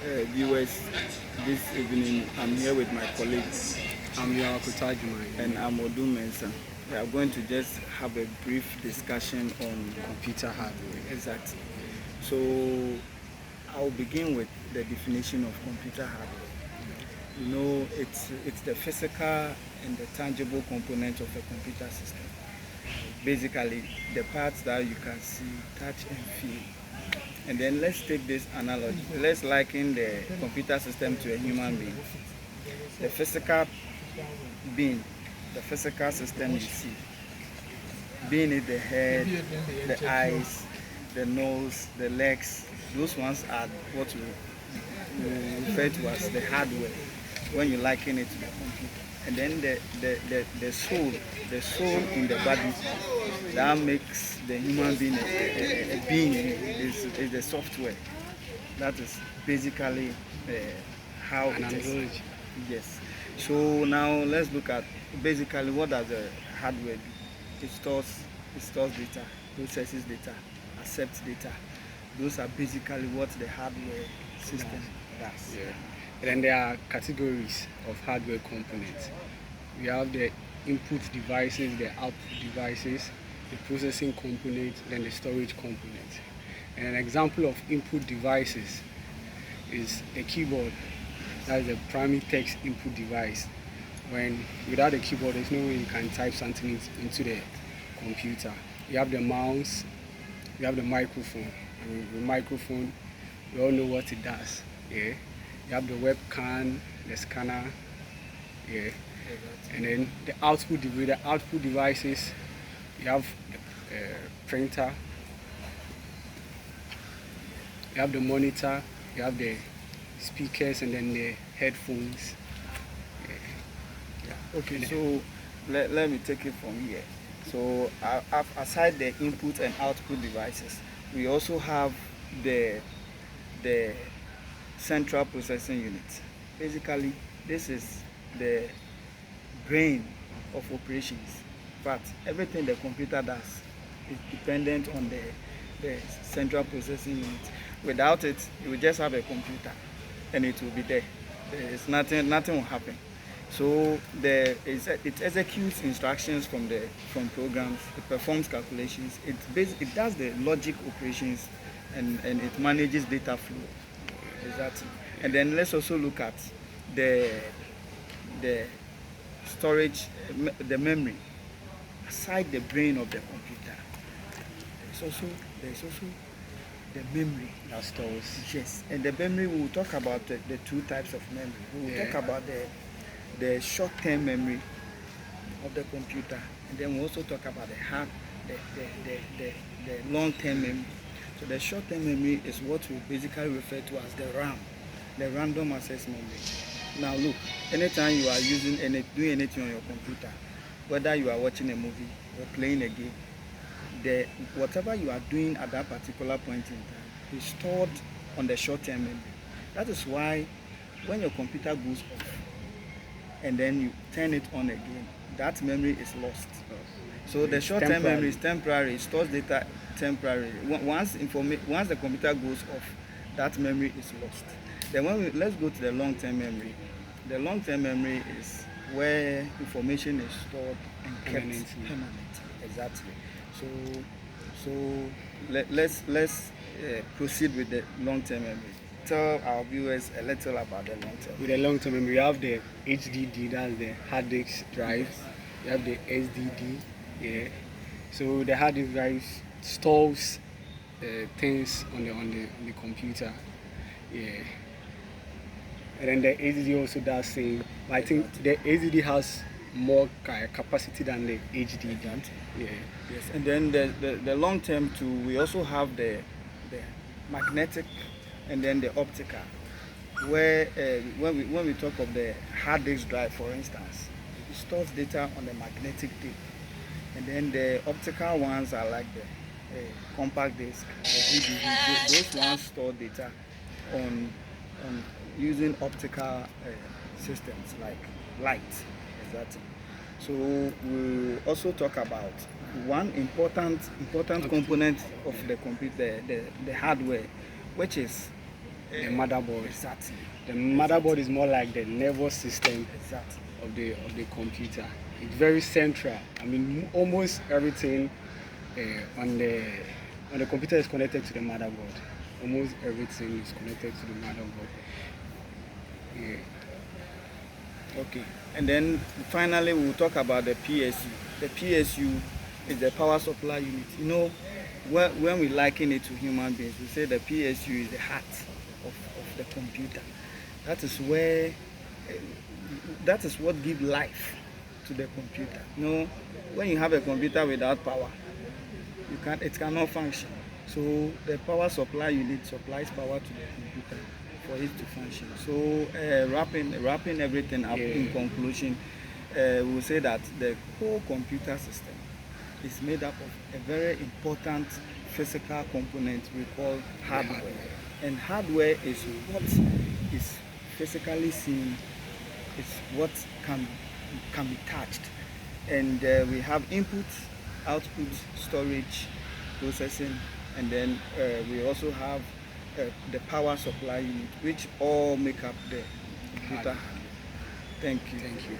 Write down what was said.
viewers, this evening I'm here with my colleagues. I'm your Kutajuma. And I'm ODUM-MENSAH. We are going to just have a brief discussion on Computer hardware. exactly. So I'll begin with the definition of computer hardware. You know, it's the physical and the tangible component of a computer system. Basically, the parts that you can see, touch, and feel. And then let's take this analogy. Let's liken the computer system to a human being. The physical being, the physical system you see, being it the head, the eyes, the nose, the legs, those ones are what we refer to as the hardware when you liken it to the computer. And then the soul in the body that makes the human being a being is the software. That is basically how it is. Yes. So now let's look at basically what does the hardware do. It stores data, processes data, accepts data. Those are basically what the hardware system does. Yeah. And then there are categories of hardware components. We have the input devices, the output devices, the processing component, then the storage component. And an example of input devices is a keyboard. That's the primary text input device. When without a keyboard, there's no way you can type something into the computer. You have the mouse, you have the microphone. And the microphone, we all know what it does. Yeah. You have the webcam, the scanner. Yeah. And then the output devices, you have the printer, you have the monitor, you have the speakers, and then the headphones. Yeah. Okay, so let me take it from here. So aside the input and output devices, we also have the central processing unit. Basically, this is the brain of operations. But everything the computer does is dependent on the central processing unit. Without it, you will just have a computer and it will be there. There's nothing will happen. So it executes instructions from programs, it performs calculations, it does the logic operations, and it manages data flow. Exactly. And then let's also look at the storage, the memory. Aside the brain of the computer, there's also the memory That stores. Yes, and the memory, we will talk about the two types of memory. We will talk about the short-term memory of the computer, and then we also talk about the long-term memory. So the short-term memory is what we basically refer to as the RAM, the random access memory. Now look, anytime you are doing anything on your computer, whether you are watching a movie or playing a game, whatever you are doing at that particular point in time is stored on the short-term memory. That is why when your computer goes off and then you turn it on again, that memory is lost. So the short-term memory is temporary, it stores data temporarily. Once the computer goes off, that memory is lost. Then let's go to the long-term memory. The long-term memory is where information is stored and kept permanently. Exactly. So let's proceed with the long-term memory. Tell our viewers a little about the long-term. With the long-term memory, you have the HDD, that's the hard disk drive. You have the SDD. Yeah. So the hard disk drive stores things on the computer. Yeah. And then the HDD also does same. But I think the HDD has more capacity than the HDD. Yeah. Yes. And then the long term too, we also have the magnetic and then the optical. Where when we talk of the hard disk drive, for instance, it stores data on the magnetic tape, and then the optical ones are like the compact disk, the DVD. Those ones store data on using optical systems like light. Exactly. So we'll also talk about one important component of the computer, the hardware, which is the motherboard. Exactly. The motherboard is more like the nervous system Exactly. of the computer. It's very central. I mean, almost everything on the computer is connected to the motherboard. Almost everything is connected to the motherboard. Yeah. Okay. And then finally we'll talk about the PSU. The PSU is the power supply unit. You know, when we liken it to human beings, we say the PSU is the heart of the computer. That is where that is what gives life to the computer. You know, when you have a computer without power, it cannot function. So the power supply unit supplies power to the computer for it to function. So wrapping everything up, in conclusion, we'll say that the whole computer system is made up of a very important physical component we call hardware. And hardware is what is physically seen, is what can be touched. And we have input, output, storage, processing, and then we also have the power supply unit, which all make up the computer. Thank you. Thank you.